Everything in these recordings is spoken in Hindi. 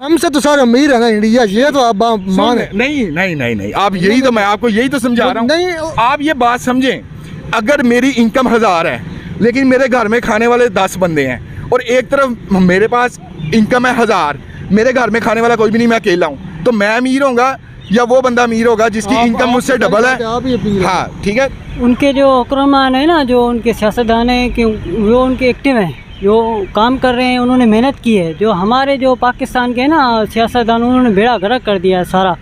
हमसे तो सर अमीर है ना इंडिया, ये तो आप मान नहीं नहीं नहीं नहीं, आप यही तो मैं आपको यही तो समझा रहा हूँ। नहीं, आप ये बात समझें, अगर मेरी इनकम 1000 है लेकिन मेरे घर में खाने वाले 10 बंदे हैं और एक तरफ मेरे पास इनकम है 1000, मेरे घर में खाने वाला कोई भी नहीं, मैं अकेला हूँ, तो मैं अमीर होगा या वो बंदा अमीर होगा जिसकी इनकम मुझसे डबल है? हाँ ठीक है। उनके जो हुक्मरान है ना, जो उनके सियासतदान हैं कि वो उनके एक्टिव हैं, जो काम कर रहे हैं, उन्होंने मेहनत की है। जो हमारे जो पाकिस्तान के ना सियासतदान, उन्होंने बेड़ा गर्क कर दिया है सारा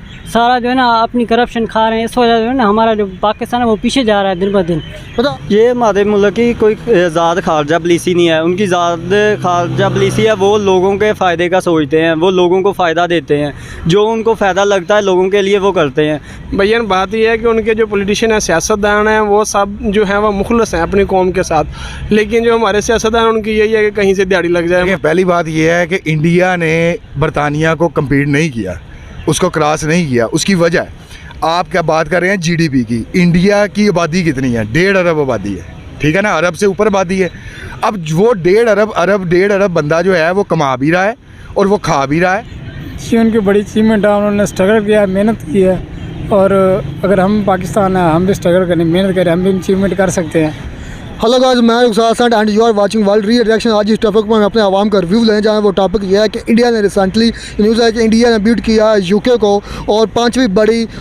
जो है ना अपनी करप्शन खा रहे हैं। इस वजह से जो है ना हमारा जो पाकिस्तान है वो पीछे जा रहा है दिन ब दिन। पता ये हमारे मुल्क की कोई ज़ात खारजा पॉलिसी नहीं है, उनकी ज़ात खारजा पॉलिसी है। वो लोगों के फ़ायदे का सोचते हैं, वो लोगों को फ़ायदा देते हैं, जो उनको फ़ायदा लगता है लोगों के लिए वो करते हैं। भैया बात यह है कि उनके जो पॉलिटिशियन हैं, सियासतदान हैं, वो सब जो हैं वो मुखलस हैं अपनी कौम के साथ, लेकिन जो हमारे सियासतदान हैं उनकी यही है कि कहीं से दिहाड़ी लग जाए। पहली बात यह है कि इंडिया ने बरतानिया को कम्पीट नहीं किया, उसको क्रॉस नहीं किया। उसकी वजह आप क्या बात कर रहे हैं जीडीपी की, इंडिया की आबादी कितनी है? 1.5 अरब आबादी है, ठीक है ना, अरब से ऊपर आबादी है। अब वो 1.5 अरब बंदा जो है वो कमा भी रहा है और वो खा भी रहा है। ये उनकी बड़ी अचीवमेंट है, उन्होंने स्ट्रगल किया है, मेहनत की है, और अगर हम पाकिस्तान है, हम भी स्ट्रगल करें, मेहनत करें, हम भी अचीवमेंट कर सकते हैं। हेलो गाइस, मैं Rukhsar and you are watching world reaction. आज इस टॉपिक पर मैं अपने आवाम का रिव्यू लेने जा रहा हूँ। वो टॉपिक यह है कि इंडिया ने रिसेंटली न्यूज़ है कि इंडिया ने बीट किया है यूके को, और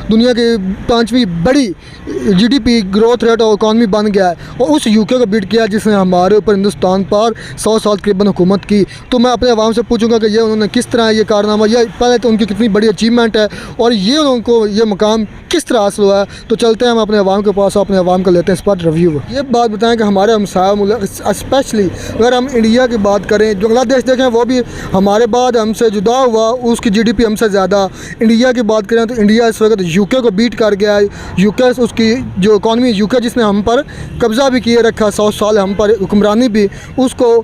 दुनिया की पाँचवीं बड़ी जीडीपी ग्रोथ रेट और इकॉनमी बन गया है, और उस यूके को बीट किया जिसने हमारे ऊपर हिंदुस्तान पर 100 साल तकरीबन हुकूमत की। तो मैं अपने आवाम से पूछूंगा कि ये उन्होंने किस तरह ये कारनामा, ये पहले तो उनकी कितनी बड़ी अचीवमेंट है और ये उनको ये मुकाम किस तरह हासिल हुआ है। तो चलते हैं हम अपने आवाम के पास, अपने आवाम को लेते हैं इस पर रिव्यू। ये बात बताएं कि हमारे हमसाया मुल्क, स्पेशली अगर हम इंडिया की बात करें, बांग्लादेश देखें वो भी हमारे बाद हमसे जुदा हुआ, उसकी जीडीपी हमसे ज़्यादा। इंडिया की बात करें तो इंडिया इस वक्त यूके को बीट कर गया है। यूके उसकी जो इकॉनमी, यूके जिसने हम पर कब्ज़ा भी किए रखा 100 साल, हम पर हुक्मरानी भी, उसको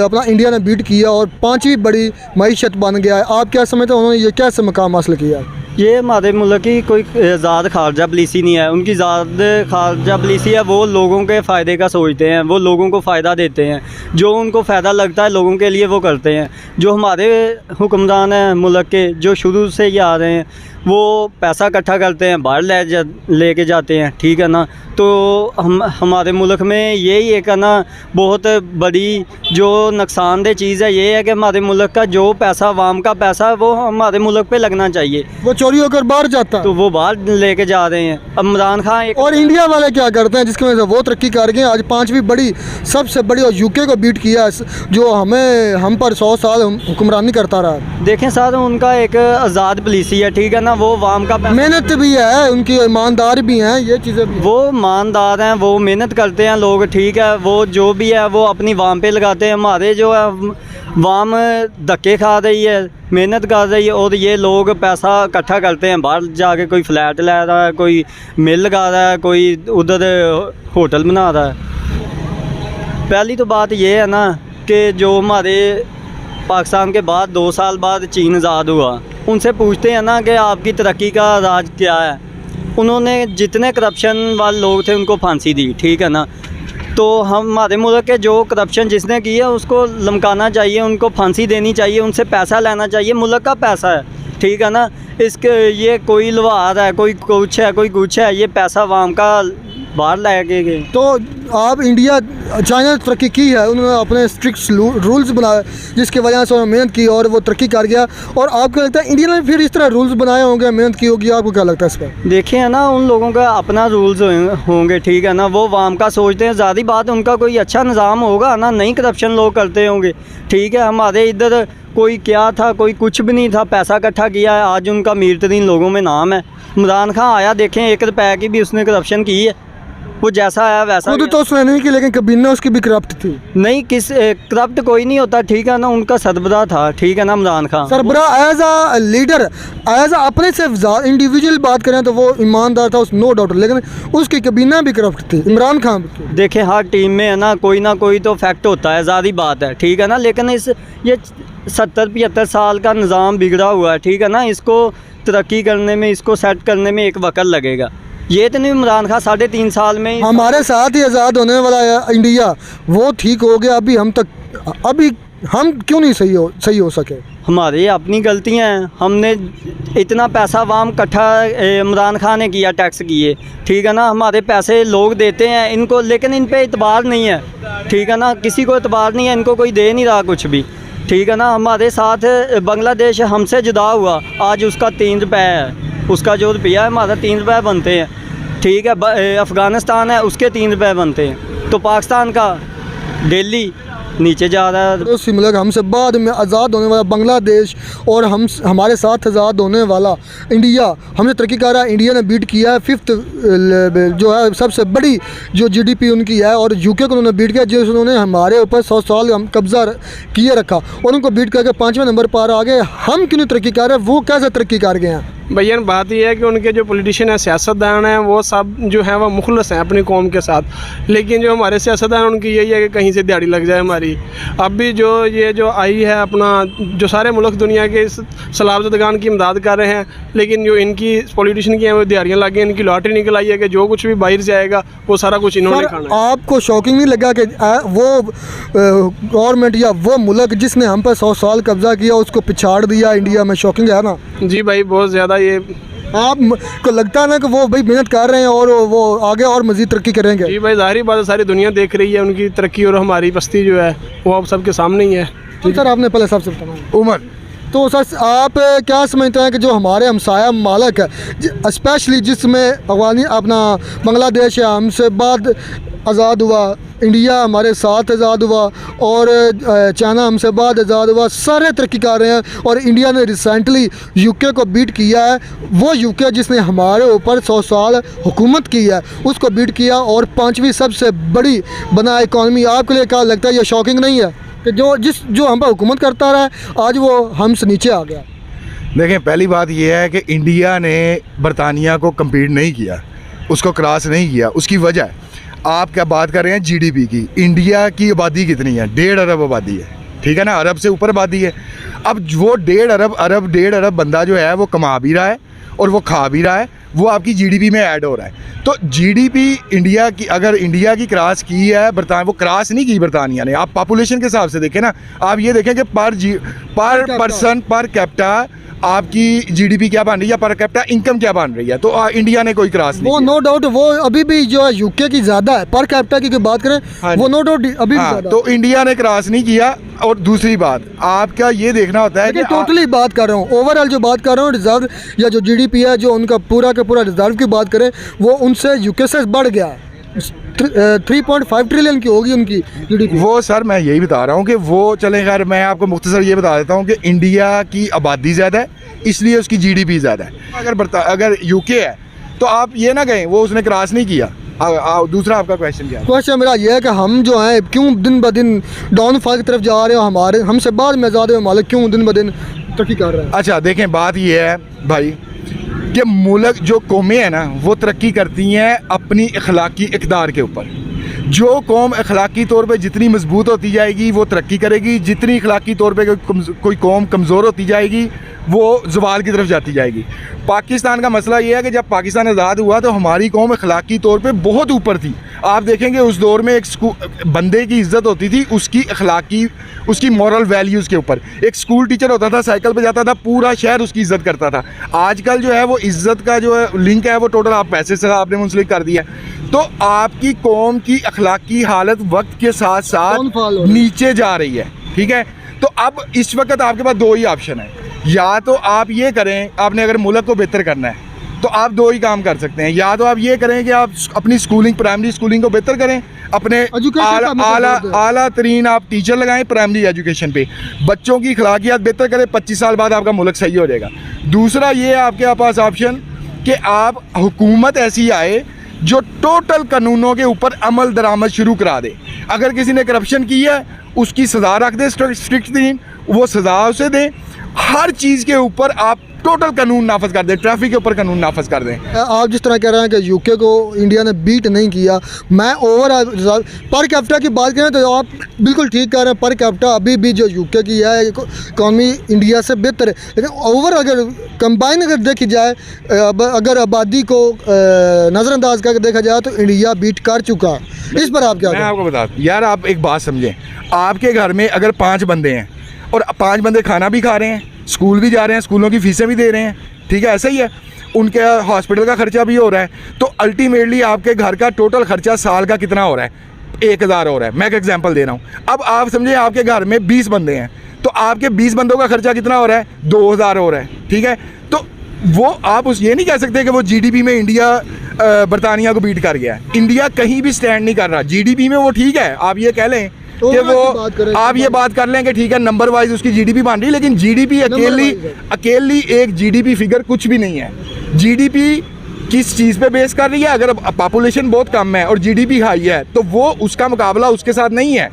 अपना इंडिया ने बीट किया और 5वीं बड़ी मईशत बन गया है। आप क्या समझते हैं उन्होंने ये कैसे मुकाम हासिल किया है? ये हमारे मुल्क की कोई ज़ात खारजा पॉलिसी नहीं है, उनकी ज़ात खारजा पॉलिसी है। वो लोगों के फ़ायदे का सोचते हैं, वो लोगों को फ़ायदा देते हैं, जो उनको फ़ायदा लगता है लोगों के लिए वो करते हैं। जो हमारे हुक्मरान हैं मुल्क के, जो शुरू से ही आ रहे हैं, वो पैसा इकट्ठा करते हैं, बाहर लेके जाते हैं, ठीक है ना। तो हमारे मुल्क में यही एक है ना बहुत बड़ी जो नुकसानदेह चीज़ है, ये है कि हमारे मुल्क का जो पैसा, आवाम का पैसा, वो हमारे मुल्क पे लगना चाहिए, वो चोरी होकर बाहर जाता है, तो वो बाहर लेके जा रहे हैं। अब इमरान खान एक और इंडिया वाले क्या करते हैं जिसकी वजह से वो तरक्की कर गए, आज 5वीं बड़ी सबसे बड़ी, और यूके को बीट किया जो हम पर 100 साल हुक्मरानी करता रहा। देखें सर, उनका एक आज़ाद पॉलिसी है, ठीक है ना, वो आवाम का मेहनत भी है, उनकी ईमानदार भी हैं, ये चीज़ें भी। वो ईमानदार हैं, वो मेहनत करते हैं लोग, ठीक है, वो जो भी है वो अपनी वाम पे लगाते हैं। हमारे जो है वाम धक्के खा रही है, मेहनत कर रही है, और ये लोग पैसा इकट्ठा करते हैं, बाहर जाके कोई फ्लैट ले रहा है, कोई मिल लगा रहा है, कोई उधर होटल बना रहा है। पहली तो बात ये है ना कि जो हमारे पाकिस्तान के बाद 2 साल बाद चीन आज़ाद हुआ, उनसे पूछते हैं ना कि आपकी तरक्की का राज क्या है। उन्होंने जितने करप्शन वाले लोग थे उनको फांसी दी, ठीक है ना। तो हमारे मुल्क के जो करप्शन जिसने की है उसको लमकाना चाहिए, उनको फांसी देनी चाहिए, उनसे पैसा लेना चाहिए, मुल्क का पैसा है, ठीक है ना। इसके ये कोई लुहार है, कोई कुछ है, कोई कुछ है, ये पैसा आवाम का बाहर लेके गए। तो आप इंडिया, चाइना ने तरक्की की है, उन्होंने अपने स्ट्रिक्ट रूल्स बनाए जिसकी वजह से उन्होंने मेहनत की और वो तरक्की कर गया। और आपको लगता है इंडिया ने फिर इस तरह रूल्स बनाए होंगे, मेहनत की होगी, आपको क्या लगता है इस पर? देखिए ना, उन लोगों का अपना रूल्स होंगे, ठीक है ना, वो आवाम का सोचते हैं। ज़्यादा बात उनका कोई अच्छा निज़ाम होगा ना, नहीं करप्शन लोग करते होंगे, ठीक है। हमारे इधर कोई क्या था, कोई कुछ भी नहीं था, पैसा इकट्ठा किया है, आज उनका अमीर तरीन लोगों में नाम है। इमरान खान आया, देखें 1 रुपये की भी उसने करप्शन की है, वो जैसा आया वैसा। खुद तो उसने नहीं की, लेकिन कैबिनेट उसकी भी करप्ट थी। नहीं, किस करप्ट कोई नहीं होता, ठीक है ना, उनका सरबराह था, ठीक है ना, इमरान खान सरबराह एज अ लीडर, एज अपने से इंडिविजुअल बात करें तो वो ईमानदार था, उस नो डाउट, लेकिन उसकी कैबिनेट भी करप्ट थी, इमरान खान भी। देखें हर टीम में है ना कोई तो फैक्ट होता है, ज़्यादा बात है, ठीक है ना। लेकिन ये 70-75 साल का निज़ाम बिगड़ा हुआ है, ठीक है ना, इसको तरक्की करने में, इसको सेट करने में एक वक्त लगेगा। ये तो नहीं इमरान खान 3.5 साल में हमारे साथ ही आज़ाद होने वाला इंडिया वो ठीक हो गया। अभी हम तक, अभी हम क्यों नहीं सही हो सके? हमारी अपनी गलतियां हैं। हमने इतना पैसा वाम इकट्ठा इमरान खान ने किया, टैक्स किए, ठीक है ना। हमारे पैसे लोग देते हैं इनको, लेकिन इन पे इतबार नहीं है, ठीक है ना। किसी को इतबार नहीं है, इनको कोई दे नहीं रहा कुछ भी, ठीक है ना। हमारे साथ बांग्लादेश हमसे जुदा हुआ, आज उसका 3 रुपये है, उसका जो रुपया है हमारा 3 रुपये बनते हैं, ठीक है। अफ़गानिस्तान है, उसके 3 रुपये बनते हैं। तो पाकिस्तान का डेली नीचे जा रहा है। तो मुल्क हमसे बाद में आज़ाद होने वाला बांग्लादेश और हमारे साथ आज़ाद होने वाला इंडिया, हमने तरक्की कर रहा है। इंडिया ने बीट किया है 5th जो है सबसे बड़ी जो GDP उनकी है, और UK को उन्होंने बीट किया, जिस उन्होंने हमारे ऊपर 100 साल हम कब्ज़ा किए रखा, और उनको बीट करके 5वें नंबर पर आ गए। हम क्यों नहीं तरक्की कर रहे हैं? वो कैसे तरक्की कर गए हैं? भैया बात यह है कि उनके जो पॉलिटिशियन है, सियासतदान हैं, वो सब जो है वह मुखलस हैं अपनी कौम के साथ। लेकिन जो हमारे सियासतदान, उनकी यही है कि कहीं से दिहाड़ी लग जाए हमारी। अब भी जो ये जो आई है अपना, जो सारे मुल्क दुनिया के इस सलाबजदगान की इमदाद कर रहे हैं, लेकिन जो इनकी पॉलिटिशियन की हैं वो दिहाड़ियाँ लग गई, इनकी लॉटरी निकल आई है कि जो कुछ भी बाहर से आएगा वो सारा कुछ इन्होंने खाना है। आपको शॉकिंग नहीं लगा कि वो गवर्नमेंट या वो मुल्क जिसने हम पर 100 साल कब्जा किया उसको पिछाड़ दिया इंडिया में? शॉकिंग है ना? जी भाई, बहुत ज़्यादा। ये आपको लगता है ना कि वो भाई मेहनत कर रहे हैं और वो आगे और मज़ीद तरक्की करेंगे? जी भाई, ज़ाहिर बात है, सारी दुनिया देख रही है उनकी तरक्की, और हमारी पस्ती जो है वो अब सबके सामने ही है। ठीक सर, आपने पहले सबसे बताना उमर, तो सर आप क्या समझते हैं कि जो हमारे हमसाया मालक है, स्पेशली जिसमें अफगानी अपना बांग्लादेश है हमसे बाद आज़ाद हुआ, इंडिया हमारे साथ आज़ाद हुआ, और चाइना हमसे बाद आज़ाद हुआ, सारे तरक्की कर रहे हैं, और इंडिया ने रिसेंटली UK को बीट किया है। वो UK जिसने हमारे ऊपर 100 साल हुकूमत की है उसको बीट किया, और 5वीं सबसे बड़ी बना इकॉनमी। आपके लिए क्या लगता है, ये शॉकिंग नहीं है कि जो हम पर हुकूमत करता रहा है आज वो हमसे नीचे आ गया? देखें, पहली बात यह है कि इंडिया ने बरतानिया को कम्पीट नहीं किया, उसको क्रॉस नहीं किया। उसकी वजह है, आप क्या बात कर रहे हैं GDP की, इंडिया की आबादी कितनी है? 1.5 अरब आबादी है, ठीक है ना। अरब से ऊपर आबादी है। अब वो 1.5 अरब बंदा जो है वो कमा भी रहा है और वो खा भी रहा है, वो आपकी GDP में ऐड हो रहा है। तो GDP इंडिया की, अगर इंडिया की क्रॉस की है बरतानिया, वो क्रॉस नहीं की बरतानिया ने। आप पॉपुलेशन के हिसाब से देखें ना, आप ये देखें कि पर पर्सन पर कैपिटा आपकी GDP क्या बन रही है, पर कैपिटा इनकम क्या बन रही है। तो इंडिया ने कोई क्रॉस नहीं वो किया। नो डाउट वो अभी भी जो है UK की ज़्यादा है, पर कैपिटा की बात करें। हाँ वो नो डाउट अभी भी हाँ, ज़्यादा तो इंडिया ने क्रॉस नहीं किया। और दूसरी बात, आपका ये देखना होता है कि टोटली बात कर रहा हूँ, ओवरऑल जो बात कर रहा हूँ, रिजर्व या जो GDP है जो उनका पूरा का पूरा रिजर्व की बात करें, वो उनसे UK से बढ़ गया है। 3.5 ट्रिलियन की होगी उनकी GDP। वो सर मैं यही बता रहा हूँ कि वो चले, खैर मैं आपको मुख्तसर ये बता देता हूँ कि इंडिया की आबादी ज़्यादा है, इसलिए उसकी GDP ज़्यादा है। अगर UK है तो आप ये ना कहें वो उसने क्रॉस नहीं किया। दूसरा आपका क्वेश्चन क्या है? क्वेश्चन मेरा ये है कि हम जो हैं क्यों दिन ब दिन डाउनफॉल की तरफ जा रहे हो, हमारे हमसे बाद में ज़्यादा मालिक क्यों दिन ब दिन तरक्की कर रहे हैं? अच्छा देखें, बात ये है भाई कि मुल्क जो कौमें हैं ना वो तरक्की करती हैं अपनी अखलाकी इक़दार के ऊपर। जो कौम अखलाकी तौर पे जितनी मजबूत होती जाएगी वो तरक्की करेगी, जितनी अखलाकी तौर पे कोई कौम कमज़ोर होती जाएगी वो ज़वाल की तरफ जाती जाएगी। पाकिस्तान का मसला ये है कि जब पाकिस्तान आज़ाद हुआ तो हमारी कौम अखलाकी तौर पे बहुत ऊपर थी। आप देखेंगे उस दौर में एक बंदे की इज़्ज़त होती थी उसकी अखलाकी, उसकी मॉरल वैल्यूज़ के ऊपर। एक स्कूल टीचर होता था, साइकिल पे जाता था, पूरा शहर उसकी इज़्ज़त करता था। आजकल जो है वो इज़्ज़त का जो है लिंक है वो टोटल आप पैसे से आपने मुंसलिक कर दिया। तो आपकी कौम की अखलाकी हालत वक्त के साथ साथ नीचे जा रही है, ठीक है। तो अब इस वक्त आपके पास 2 ही ऑप्शन है, या तो आप ये करें, आपने अगर मुल्क को बेहतर करना है तो आप 2 ही काम कर सकते हैं। या तो आप ये करें कि आप अपनी स्कूलिंग, प्राइमरी स्कूलिंग को बेहतर करें, अपने आला तरीन आप टीचर लगाएं प्राइमरी एजुकेशन पे, बच्चों की अखलाकियात बेहतर करें, 25 साल बाद आपका मुल्क सही हो जाएगा। दूसरा ये है आपके पास ऑप्शन कि आप हुकूमत ऐसी आए जो टोटल कानूनों के ऊपर अमल दरामद शुरू करा दे। अगर किसी ने करप्शन की है उसकी सज़ा रख दे, स्ट्रिक्ट तरीन वो सज़ा उसे दें, हर चीज़ के ऊपर आप टोटल कानून नाफज कर दें, ट्रैफिक के ऊपर कानून नाफज कर दें। आप जिस तरह कह रहे हैं कि यूके को इंडिया ने बीट नहीं किया, मैं ओवरऑल पर कैपिटा की बात करें तो आप बिल्कुल ठीक कह रहे हैं, पर कैपिटा अभी भी जो यूके की है इकॉनमी इंडिया से बेहतर है, लेकिन ओवर अगर कंबाइन अगर देखी जाए, अगर आबादी को नज़रअंदाज करके देखा जाए तो इंडिया बीट कर चुका है। इस पर आप क्या मैं कहें? आपको बता यार, आप एक बात समझें, आपके घर में अगर 5 बंदे हैं और 5 बंदे खाना भी खा रहे हैं, स्कूल भी जा रहे हैं, स्कूलों की फीसें भी दे रहे हैं, ठीक है, ऐसा ही है, उनके हॉस्पिटल का खर्चा भी हो रहा है, तो अल्टीमेटली आपके घर का टोटल खर्चा साल का कितना हो रहा है? 1000 हो रहा है। मैं एक एग्जांपल दे रहा हूँ। अब आप समझे आपके घर में 20 बंदे हैं, तो आपके 20 बंदों का खर्चा कितना हो रहा है? 2000 हो रहा है, ठीक है। तो वो आप उस ये नहीं कह सकते कि वो जीडीपी में इंडिया बरतानिया को बीट कर गया है। इंडिया कहीं भी स्टैंड नहीं कर रहा जीडीपी में, वो ठीक है, आप ये कह लें कि वो, आप ये बात कर लें कि ठीक है नंबर वाइज उसकी जीडीपी बन रही है, लेकिन जीडीपी अकेली एक जीडीपी फिगर कुछ भी नहीं है। जीडीपी किस चीज़ पे बेस कर रही है? अगर पॉपुलेशन बहुत कम है और जीडीपी हाई है तो वो उसका मुकाबला उसके साथ नहीं है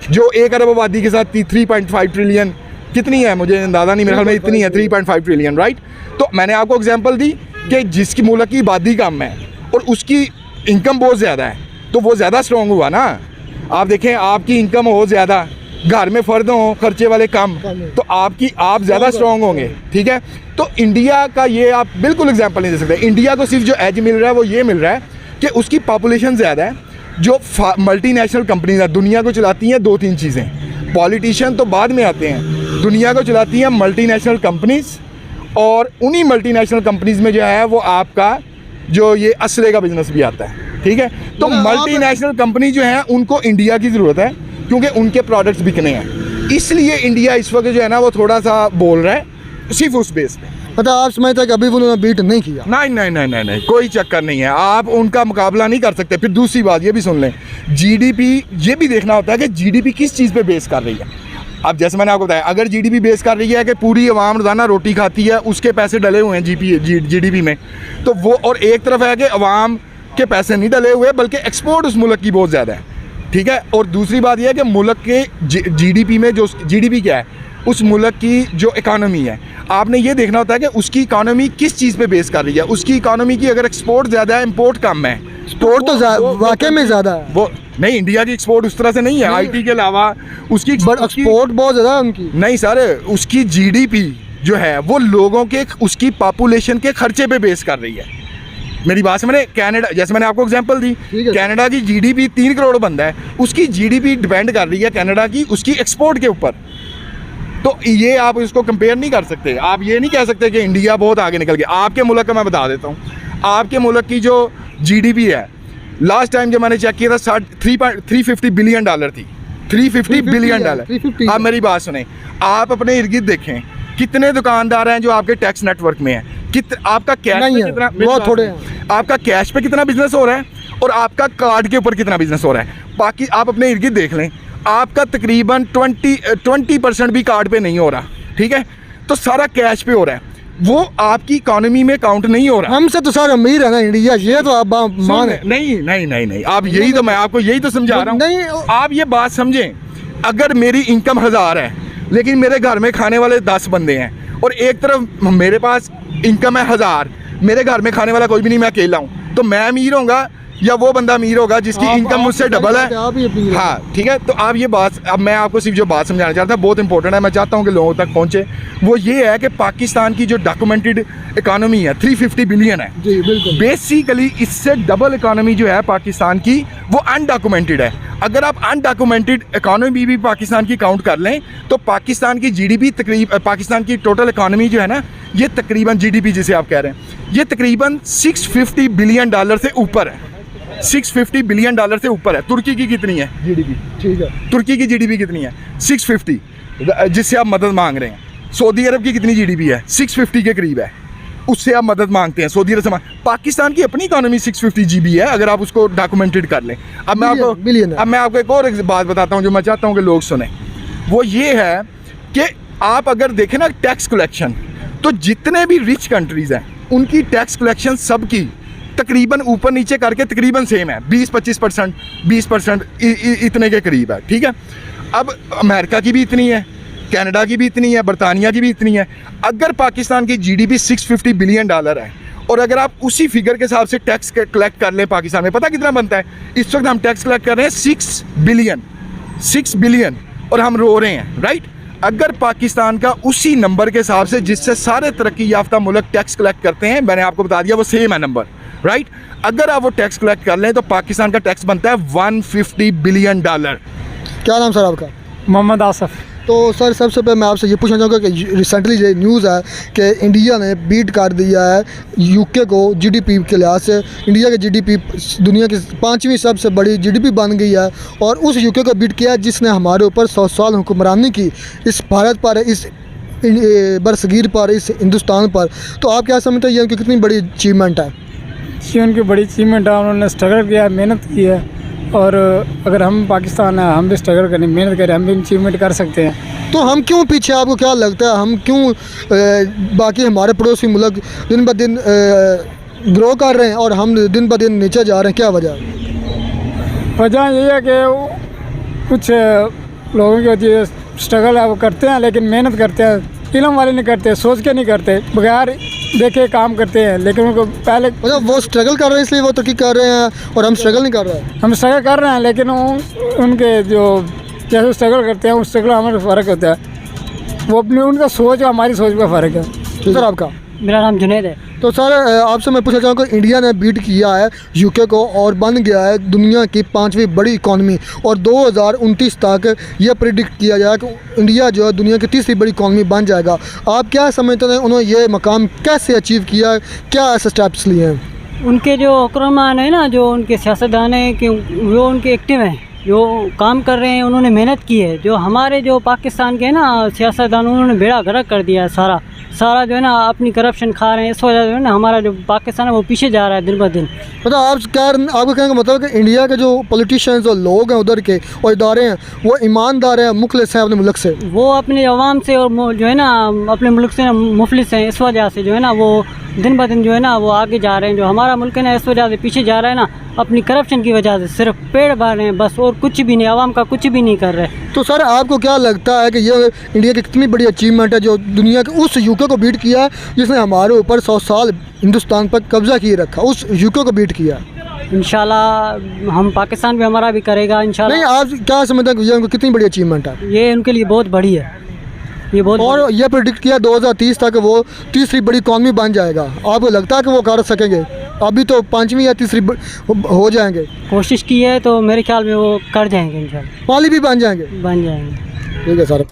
जो 1 अरब आबादी के साथ 3.5 ट्रिलियन कितनी है, मुझे अंदाज़ा नहीं, मेरे ख्याल में इतनी है, 3.5 ट्रिलियन, राइट। तो मैंने आपको एग्जांपल दी कि जिसकी मुल्क की आबादी कम है और उसकी इनकम बहुत ज़्यादा है, तो वो ज़्यादा स्ट्रॉन्ग हुआ ना। आप देखें, आपकी इनकम हो ज़्यादा, घर में फ़र्द हो खर्चे वाले कम, तो आप ज़्यादा स्ट्रॉन्ग होंगे, ठीक है। तो इंडिया का ये आप बिल्कुल एग्जांपल नहीं दे सकते। इंडिया को सिर्फ जो एज मिल रहा है वो ये मिल रहा है कि उसकी पॉपुलेशन ज़्यादा है, जो मल्टीनेशनल कंपनीज है, दुनिया को चलाती हैं 2-3 चीज़ें, पॉलिटिशियन तो बाद में आते हैं, दुनिया को चलाती हैं मल्टीनेशनल कंपनीज, और उन्हीं मल्टीनेशनल कंपनीज में जो है वो आपका जो ये असले का बिजनेस भी आता है, ठीक है। तो मल्टीनेशनल कंपनी जो है उनको इंडिया की ज़रूरत है क्योंकि उनके प्रोडक्ट्स बिकने हैं, इसलिए इंडिया इस वक्त जो है ना वो थोड़ा सा बोल रहा है सिर्फ उस बेस पे। मतलब आप समझते हैं कि अभी उन्होंने बीट नहीं किया? नहीं, कोई चक्कर नहीं है, आप उनका मुकाबला नहीं कर सकते। फिर दूसरी बात ये भी सुन लें, जीडीपी ये भी देखना होता है कि जीडीपी किस चीज़ पे बेस कर रही है। अब जैसे मैंने आपको बताया, अगर जीडीपी बेस कर रही है कि पूरी आवाम रोज़ाना रोटी खाती है, उसके पैसे डले हुए हैं जीडीपी में, तो वो, और एक तरफ है कि आवाम के पैसे नहीं डले हुए बल्कि एक्सपोर्ट उस मुल्क की बहुत ज़्यादा है, ठीक है। और दूसरी बात यह है कि मुल्क के जीडीपी में जो जीडीपी क्या है, उस मुल्क की जो इकानमी है, आपने ये देखना होता है कि उसकी इकानमी किस चीज़ पे बेस कर रही है। उसकी इकानमी की अगर एक्सपोर्ट ज़्यादा है, इंपोर्ट कम है, एक्सपोर्ट तो वाकई में ज़्यादा है। वो नहीं, इंडिया की एक्सपोर्ट उस तरह से नहीं है, आईटी के अलावा उसकी एक्सपोर्ट बहुत ज़्यादा है उनकी। नहीं सर, उसकी जीडीपी जो है वो लोगों के, उसकी पॉपुलेशन के खर्चे पे बेस कर रही है। मेरी बात समझे, कनाडा, जैसे मैंने आपको एग्जांपल दी, कनाडा की जीडीपी 3 करोड़ बंदा है, उसकी जीडीपी डिपेंड कर रही है कनाडा की उसकी एक्सपोर्ट के ऊपर। तो ये आप इसको कंपेयर नहीं कर सकते। आप ये नहीं कह सकते कि इंडिया बहुत आगे निकल गया। आपके मुल्क का मैं बता देता हूँ, आपके मुल्क की जो जीडीपी है, लास्ट टाइम जब मैंने चेक किया था 350 बिलियन डॉलर थी, 350 बिलियन डॉलर। आप मेरी बात सुने, आप अपने इर्द गिर्द देखें कितने दुकानदार हैं जो आपके टैक्स नेटवर्क में हैं, आपका कैश पे कितना, बहुत थोड़े हैं, आपका कैश पे कितना बिजनेस हो रहा है और आपका कार्ड के ऊपर कितना बिजनेस हो रहा है। बाकी आप अपने इर्द गिर्द देख लें, आपका तकरीबन 20% भी कार्ड पे नहीं हो रहा, ठीक है, तो सारा कैश पे हो रहा है, वो आपकी इकोनॉमी में काउंट नहीं हो रहा। हमसे तो सारा अमीर है ना इंडिया, ये तो आप माने। नहीं, आप यही तो, मैं आपको यही तो समझा रहा हूँ। नहीं, आप ये बात समझें, अगर मेरी इनकम 1000 है लेकिन मेरे घर में खाने वाले 10 बंदे हैं और एक तरफ मेरे पास इनकम है 1000, मेरे घर में खाने वाला कोई भी नहीं, मैं अकेला हूँ, तो मैं अमीर होऊंगा या वो बंदा अमीर होगा जिसकी इनकम मुझसे डबल है? हाँ, ठीक है। तो आप ये बात, अब मैं आपको सिर्फ जो बात समझाना चाहता हूँ बहुत इंपॉर्टेंट है, मैं चाहता हूँ कि लोगों तक पहुँचे, वो ये है कि पाकिस्तान की जो डॉक्यूमेंटेड इकानमी है 350 बिलियन है जी, बिल्कुल। बेसिकली इससे डबल इकानमी जो है पाकिस्तान की वो अनडॉक्यूमेंटेड है। अगर आप अनडॉक्यूमेंटेड इकानमी भी पाकिस्तान की काउंट कर लें तो पाकिस्तान की जीडीपी तकरीबन, पाकिस्तान की टोटल इकानमी जो है ना, ये तकरीबन जीडीपी जिसे आप कह रहे हैं, ये तकरीबन 650 बिलियन डॉलर से ऊपर है, 650 बिलियन डॉलर से ऊपर है। तुर्की की कितनी है जीडीपी? ठीक है, तुर्की की जीडीपी कितनी है? 650, जिससे आप मदद मांग रहे हैं। सऊदी अरब की कितनी जीडीपी है? 650 के करीब है, उससे आप मदद मांगते हैं सऊदी अरब से। पाकिस्तान की अपनी इकोनॉमी 650 जीबी है अगर आप उसको डॉक्यूमेंटेड कर लें। अब मैं आपको एक और बात बताता हूँ जो मैं चाहता हूँ कि लोग सुने, वो ये है कि आप अगर देखें ना टैक्स कलेक्शन, तो जितने भी रिच कंट्रीज़ हैं उनकी टैक्स कलेक्शन सबकी तकरीबन ऊपर नीचे करके तकरीबन सेम है, 20-25%, 20% इतने के करीब है, ठीक है। अब अमेरिका की भी इतनी है, कनाडा की भी इतनी है, बरतानिया की भी इतनी है। अगर पाकिस्तान की जीडीपी 650 बिलियन डॉलर है और अगर आप उसी फिगर के हिसाब से टैक्स कलेक्ट कर लें पाकिस्तान में, पता कितना बनता है? इस वक्त हम टैक्स कलेक्ट कर रहे हैं 6 बिलियन और हम रो रहे हैं, राइट। अगर पाकिस्तान का उसी नंबर के हिसाब से जिससे सारे तरक्की याफ्ता मुल्क टैक्स कलेक्ट करते हैं, मैंने आपको बता दिया वो सेम है नंबर, राइट। अगर आप वो टैक्स कलेक्ट कर लें तो पाकिस्तान का टैक्स बनता है 150 बिलियन डॉलर। क्या नाम सर आपका? मोहम्मद आसफ। तो सर सबसे पहले मैं आपसे ये पूछना चाहूँगा कि रिसेंटली ये न्यूज़ है कि इंडिया ने बीट कर दिया है यूके को जीडीपी के लिहाज से। इंडिया की जीडीपी दुनिया की 5वीं सबसे बड़ी जीडीपी बन गई है और उस यूके को बीट किया है जिसने हमारे ऊपर 100 साल हुक्मरानी की इस भारत पर, इस बरसगीर पर, इस हिंदुस्तान पर। तो आप क्या समझते हैं ये उनकी कितनी बड़ी अचीवमेंट है? ये उनकी बड़ी अचीवमेंट है, उन्होंने स्ट्रगल किया, मेहनत की है। और अगर हम पाकिस्तान है, हम भी स्ट्रगल करें, मेहनत करें, हम भी अचीवमेंट कर सकते हैं। तो हम क्यों पीछे, आपको क्या लगता है हम क्यों बाकी हमारे पड़ोसी मुल्क दिन ब दिन ग्रो कर रहे हैं और हम दिन ब दिन नीचे जा रहे हैं? क्या वजह? वजह यही है कि कुछ लोगों की जो स्ट्रगल है वो करते हैं लेकिन मेहनत करते हैं, इल्म वाले नहीं करते, सोच के नहीं करते, बगैर देखे काम करते हैं। लेकिन उनको पहले मतलब वो स्ट्रगल कर रहे हैं इसलिए वो तरक्की कर रहे हैं और हम स्ट्रगल नहीं कर रहे हैं। हम स्ट्रगल कर रहे हैं लेकिन उनके जो जैसे स्ट्रगल करते हैं उस स्ट्रगल हमारे फ़र्क होता है। वो अपनी उनका सोच और हमारी सोच का फ़र्क है। सर आपका? मेरा नाम जुनैद है। तो सर आपसे मैं पूछना चाहूँगा इंडिया ने बीट किया है यूके को और बन गया है दुनिया की 5वीं बड़ी इकॉनमी और 2029 तक ये प्रिडिक्ट किया जाए कि इंडिया जो है दुनिया की 3री बड़ी इकॉनमी बन जाएगा। आप क्या समझते हैं उन्होंने ये मकाम कैसे अचीव किया, क्या ऐसे स्टेप्स लिए हैं? उनके जो हुक्मरान है ना, जो उनके सियासतदान हैं कि वो उनके एक्टिव हैं, जो काम कर रहे हैं, उन्होंने मेहनत की है। जो हमारे जो पाकिस्तान के ना सियासतदान, उन्होंने बेड़ा गर्क कर दिया है सारा जो है ना अपनी करप्शन खा रहे हैं। इस वजह से जो है ना हमारा जो पाकिस्तान है वो पीछे जा रहा है दिन ब दिन। मतलब आपको कहने का मतलब है कि इंडिया के जो पॉलिटिशियंस और लोग हैं उधर के और इदारे हैं वो ईमानदार हैं, मुखलिस हैं अपने मुल्क से, वो अपने अवाम से और जो है ना अपने मुल्क से मुफलिस हैं। इस वजह से जो है ना वो दिन ब दिन जो है ना वो आगे जा रहे हैं। जो हमारा मुल्क है ना इस वजह से पीछे जा रहा है ना, अपनी करप्शन की वजह से। सिर्फ पेड़ भर रहे हैं बस और कुछ भी नहीं, आवाम का कुछ भी नहीं कर रहे। तो सर आपको क्या लगता है कि ये इंडिया की कितनी बड़ी अचीवमेंट है जो दुनिया के उस यूके को बीट किया है जिसने हमारे ऊपर 100 साल हिंदुस्तान पर कब्जा किए रखा, उस यूके को बीट किया? इंशाल्लाह हम पाकिस्तान भी हमारा भी करेगा इंशाल्लाह। नहीं, आप क्या समझते हैं कि ये उनको कितनी बड़ी अचीवमेंट है? ये उनके लिए बहुत बड़ी है, ये बहुत और ये प्रेडिक्ट किया 2030 तक वो 3री बड़ी इकॉनमी बन जाएगा। आपको लगता है कि वो कर सकेंगे? अभी तो 5वीं या 3री हो जाएंगे। कोशिश की है तो मेरे ख्याल में वो कर जाएंगे इंशाल्लाह, माली भी बन जाएंगे। बन जाएंगे। ठीक है सर।